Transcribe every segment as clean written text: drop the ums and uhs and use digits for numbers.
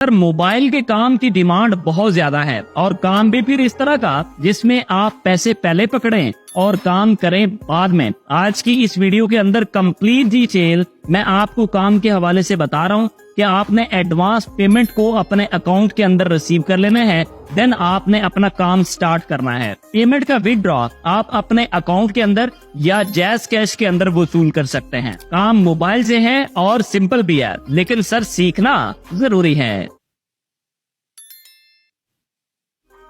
Sir mobile के काम की डिमांड बहुत ज्यादा है और काम भी फिर इस तरह का जिसमें आप पैसे पहले पकड़ें और काम करें बाद में। आज की इस वीडियो के अंदर कंप्लीट डिटेल मैं आपको काम के हवाले से बता रहा हूँ कि आपने एडवांस पेमेंट को अपने अकाउंट के अंदर रिसीव कर लेना है, देन आपने अपना काम स्टार्ट करना है। पेमेंट का विथड्रॉ आप अपने अकाउंट के अंदर या जैज कैश के अंदर वसूल कर सकते हैं। काम मोबाइल से है और सिंपल भी है, लेकिन सर सीखना जरूरी है।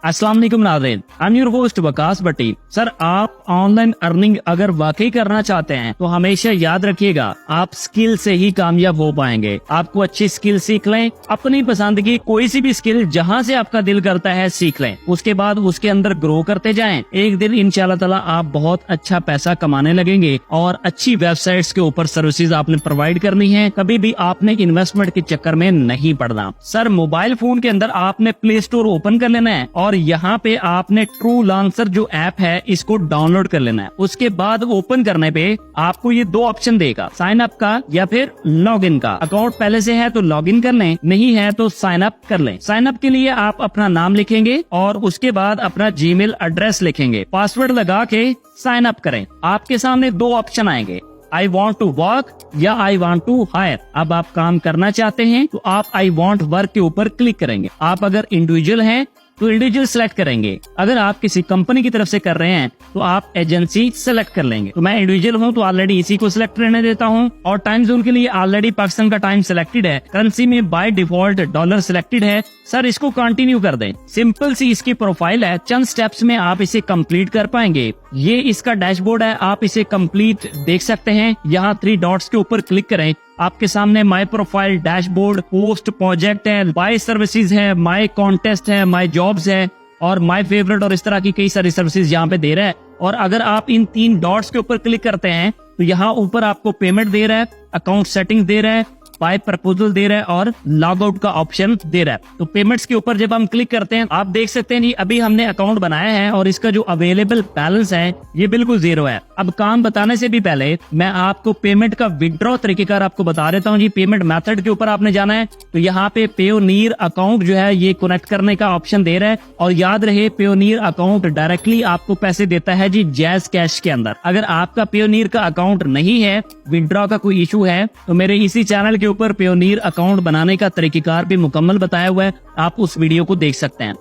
अस्सलाम वालेकुम नाज़रीन, I am your host Waqas Bhatti. Sir आप ऑनलाइन अर्निंग अगर वाकई करना चाहते हैं तो हमेशा याद रखिएगा आप स्किल से ही कामयाब हो पाएंगे। आपको अच्छी स्किल सीख लें, अपनी पसंद की कोई सी भी स्किल जहां से आपका दिल करता है सीख लें, उसके बाद उसके अंदर ग्रो करते जाएं। एक दिन इंशाल्लाह ताला आप बहुत अच्छा पैसा कमाने लगेंगे और अच्छी वेबसाइट्स के ऊपर सर्विसेज आपने प्रोवाइड करनी है। कभी भी आपने इन्वेस्टमेंट के चक्कर में नहीं पड़ना। सर मोबाइल फोन के अंदर आपने प्ले स्टोर ओपन कर लेना है और यहाँ पे आपने ट्रू लॉन्सर जो ऐप है इसको डाउनलोड कर लेना है। उसके बाद ओपन करने पे आपको ये दो ऑप्शन देगा, साइन अप का या फिर लॉग इन का। अकाउंट पहले से है तो लॉग इन कर लें, नहीं है तो साइन अप कर लें। साइन अप के लिए आप अपना नाम लिखेंगे और उसके बाद अपना जीमेल एड्रेस लिखेंगे, पासवर्ड लगा के साइन अप करें। आपके सामने दो ऑप्शन आएंगे, आई वॉन्ट टू वर्क या आई वॉन्ट टू हायर। अब आप काम करना चाहते हैं तो आप आई वॉन्ट वर्क के ऊपर क्लिक करेंगे। आप अगर इंडिविजुअल हैं तो इंडिविजुअल सेलेक्ट करेंगे। अगर आप किसी कंपनी की तरफ से कर रहे हैं तो आप एजेंसी सेलेक्ट कर लेंगे। तो मैं इंडिविजुअल हूं तो ऑलरेडी इसी को सिलेक्ट रहने देता हूं और टाइम जोन के लिए ऑलरेडी पाकिस्तान का टाइम सिलेक्टेड है। करेंसी में बाय डिफॉल्ट डॉलर सिलेक्टेड है। सर इसको कंटिन्यू कर दें। सिंपल सी इसकी प्रोफाइल है, चंद स्टेप्स में आप इसे कंप्लीट कर पाएंगे। ये इसका डैशबोर्ड है, आप इसे कंप्लीट देख सकते हैं। यहाँ 3 डॉट्स के ऊपर क्लिक करें, आपके सामने my profile, dashboard, post, project है, बाय सर्विसेज है, माय कॉन्टेस्ट है, माय जॉब्स है और माय फेवरेट और इस तरह की कई सारी सर्विसेज यहाँ पे दे रहा है। और अगर आप इन 3 डॉट्स के ऊपर क्लिक करते हैं तो यहाँ ऊपर आपको पेमेंट दे रहा है, अकाउंट सेटिंग दे रहा है, बाय प्रपोजल दे रहा है और लॉग आउट का ऑप्शन दे रहा है। तो पेमेंट्स के ऊपर जब हम क्लिक करते हैं आप देख सकते हैं जी अभी हमने अकाउंट बनाया है और इसका जो अवेलेबल बैलेंस है ये बिल्कुल 0 है। अब काम बताने से भी पहले मैं आपको पेमेंट का विथड्रॉ तरीकेकार आपको बता देता हूँ जी। पेमेंट मेथड के ऊपर आपने जाना है तो यहाँ पे पेयोनियर अकाउंट जो है ये कनेक्ट करने का ऑप्शन दे रहा है। और याद रहे पेयोनियर अकाउंट डायरेक्टली आपको पैसे देता है जी जैज कैश के अंदर। अगर आपका पेयोनियर का अकाउंट नहीं है, विथड्रॉ का कोई इशू है, तो मेरे इसी चैनल के ऊपर पेयोनियर अकाउंट बनाने का तरीकेकार भी मुकम्मल बताया हुआ है, आप उस वीडियो को देख सकते हैं।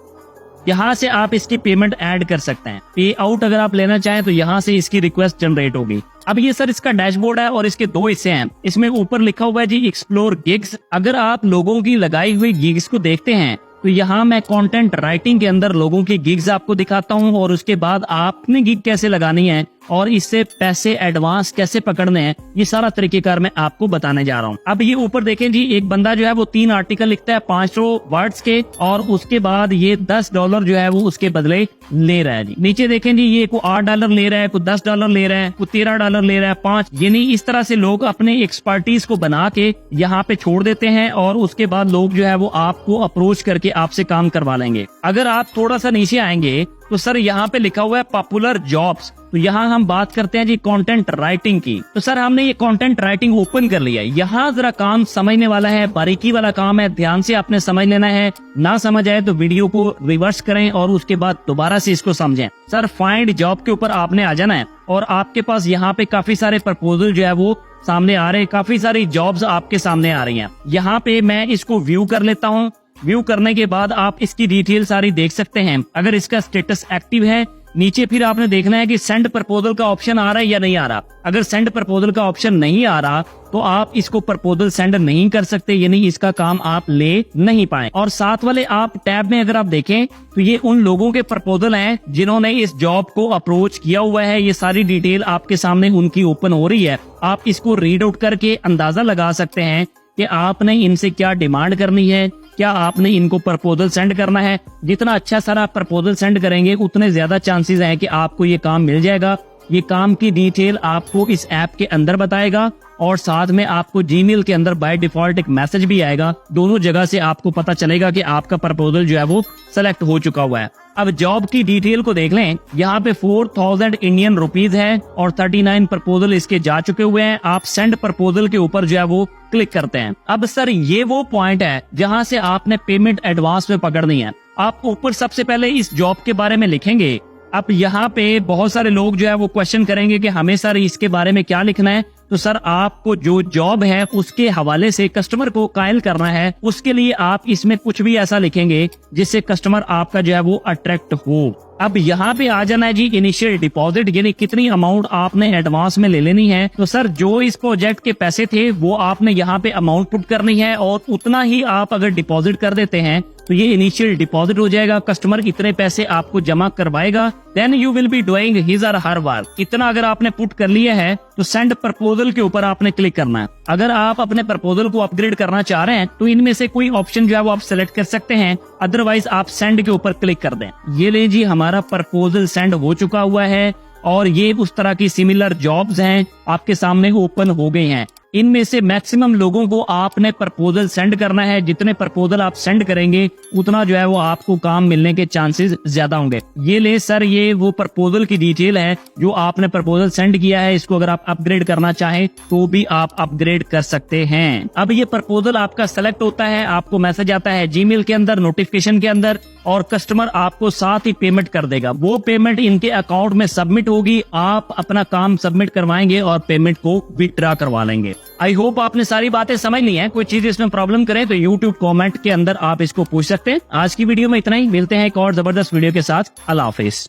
यहाँ से आप इसकी पेमेंट ऐड कर सकते हैं। पे आउट अगर आप लेना चाहें तो यहाँ से इसकी रिक्वेस्ट जनरेट होगी। अब ये सर इसका डैशबोर्ड है और इसके 2 हिस्से हैं। इसमें ऊपर लिखा हुआ है जी एक्सप्लोर गिग्स। अगर आप लोगों की लगाई हुई गिग्स को देखते हैं तो यहाँ मैं कंटेंट राइटिंग के अंदर लोगों की गिग्स आपको दिखाता हूँ और उसके बाद आपने गिग कैसे लगानी है और इससे पैसे एडवांस कैसे पकड़ने हैं, ये सारा तरीकेकार मैं आपको बताने जा रहा हूँ। अब ये ऊपर देखें जी, एक बंदा जो है वो 3 आर्टिकल लिखता है 500 वर्ड्स के और उसके बाद ये $10 जो है वो उसके बदले ले रहा है जी। नीचे देखें जी, ये को $8 ले रहा है, को $10 ले रहा है, को $13 ले रहा है, 5। यानी इस तरह से लोग अपने एक्सपर्टीज को बना के यहाँ पे छोड़ देते हैं और उसके बाद लोग जो है वो आपको अप्रोच करके आपसे काम करवा लेंगे। अगर आप थोड़ा सा नीचे आएंगे तो सर यहाँ पे लिखा हुआ है पॉपुलर जॉब्स। तो यहाँ हम बात करते हैं जी कंटेंट राइटिंग की। तो सर हमने ये कंटेंट राइटिंग ओपन कर लिया है। यहाँ जरा काम समझने वाला है, बारीकी वाला काम है, ध्यान से आपने समझ लेना है। ना समझ आए तो वीडियो को रिवर्स करें और उसके बाद दोबारा से इसको समझें। सर फाइंड जॉब के ऊपर आपने आ जाना है और आपके पास यहाँ पे काफी सारे प्रपोजल जो है वो सामने आ रहे हैं, काफी सारी जॉब्स आपके सामने आ रही हैं। यहाँ पे मैं इसको व्यू कर लेता हूँ। व्यू करने के बाद आप इसकी डिटेल सारी देख सकते हैं। अगर इसका स्टेटस एक्टिव है, नीचे फिर आपने देखना है कि सेंड प्रपोजल का ऑप्शन आ रहा है या नहीं आ रहा। अगर सेंड प्रपोजल का ऑप्शन नहीं आ रहा तो आप इसको प्रपोजल सेंड नहीं कर सकते, यानी इसका काम आप ले नहीं पाए। और साथ वाले आप टैब में अगर आप देखें तो ये उन लोगों के प्रपोजल हैं जिन्होंने इस जॉब को अप्रोच किया हुआ है। ये सारी डिटेल आपके सामने उनकी ओपन हो रही है। आप इसको रीड आउट करके अंदाजा लगा सकते हैं कि आपने इनसे क्या डिमांड करनी है, क्या आपने इनको प्रपोजल सेंड करना है। जितना अच्छा सारा प्रपोजल सेंड करेंगे उतने ज्यादा चांसेस हैं कि आपको ये काम मिल जाएगा। ये काम की डिटेल आपको इस ऐप के अंदर बताएगा और साथ में आपको जीमेल के अंदर बाय डिफॉल्ट एक मैसेज भी आएगा। दोनों जगह से आपको पता चलेगा कि आपका प्रपोजल जो है वो सेलेक्ट हो चुका हुआ है। अब जॉब की डिटेल को देख लें, यहाँ पे 4000 इंडियन रुपीज है और 39 प्रपोजल इसके जा चुके हुए हैं। आप सेंड प्रपोजल के ऊपर जो है वो क्लिक करते हैं। अब सर ये वो पॉइंट है जहाँ से आपने पेमेंट एडवांस में पकड़नी है। आप ऊपर सबसे पहले इस जॉब के बारे में लिखेंगे। अब यहाँ पे बहुत सारे लोग जो है वो क्वेश्चन करेंगे कि हमें सर इसके बारे में क्या लिखना है। तो सर आपको जो जॉब है उसके हवाले से कस्टमर को कायल करना है, उसके लिए आप इसमें कुछ भी ऐसा लिखेंगे जिससे कस्टमर आपका जो है वो अट्रैक्ट हो। अब यहाँ पे आ जाना है जी इनिशियल डिपॉजिट, यानी कितनी अमाउंट आपने एडवांस में ले लेनी है। तो सर जो इस प्रोजेक्ट के पैसे थे वो आपने यहाँ पे अमाउंट पुट करनी है और उतना ही आप अगर डिपॉजिट कर देते हैं तो ये इनिशियल डिपॉजिट हो जाएगा। कस्टमर इतने पैसे आपको जमा करवाएगा, then you will be doing his और हर वर्क। इतना अगर आपने पुट कर लिया है तो सेंड प्रपोजल के ऊपर आपने क्लिक करना है। अगर आप अपने प्रपोजल को अपग्रेड करना चाह रहे हैं तो इनमें से कोई ऑप्शन जो है वो आप सिलेक्ट कर सकते हैं, अदरवाइज आप सेंड के ऊपर क्लिक कर दें। ये ले जी हमारा प्रपोजल सेंड हो चुका हुआ है और ये उस तरह की सिमिलर जॉब्स हैं आपके सामने ओपन हो गई हैं। इनमें से मैक्सिमम लोगों को आपने प्रपोजल सेंड करना है। जितने प्रपोजल आप सेंड करेंगे उतना जो है वो आपको काम मिलने के चांसेस ज्यादा होंगे। ये ले सर ये वो प्रपोजल की डिटेल है जो आपने प्रपोजल सेंड किया है। इसको अगर आप अपग्रेड करना चाहें तो भी आप अपग्रेड कर सकते हैं। अब ये प्रपोजल आपका सेलेक्ट होता है, आपको मैसेज आता है जीमेल के अंदर, नोटिफिकेशन के अंदर, और कस्टमर आपको साथ ही पेमेंट कर देगा। वो पेमेंट इनके अकाउंट में सबमिट होगी, आप अपना काम सबमिट करवाएंगे और पेमेंट को विथड्रॉ करवा लेंगे। आई होप आपने सारी बातें समझ ली हैं। कोई चीज इसमें प्रॉब्लम करें तो यूट्यूब कमेंट के अंदर आप इसको पूछ सकते हैं। आज की वीडियो में इतना ही, मिलते हैं एक और जबरदस्त वीडियो के साथ। अल्लाह हाफिज।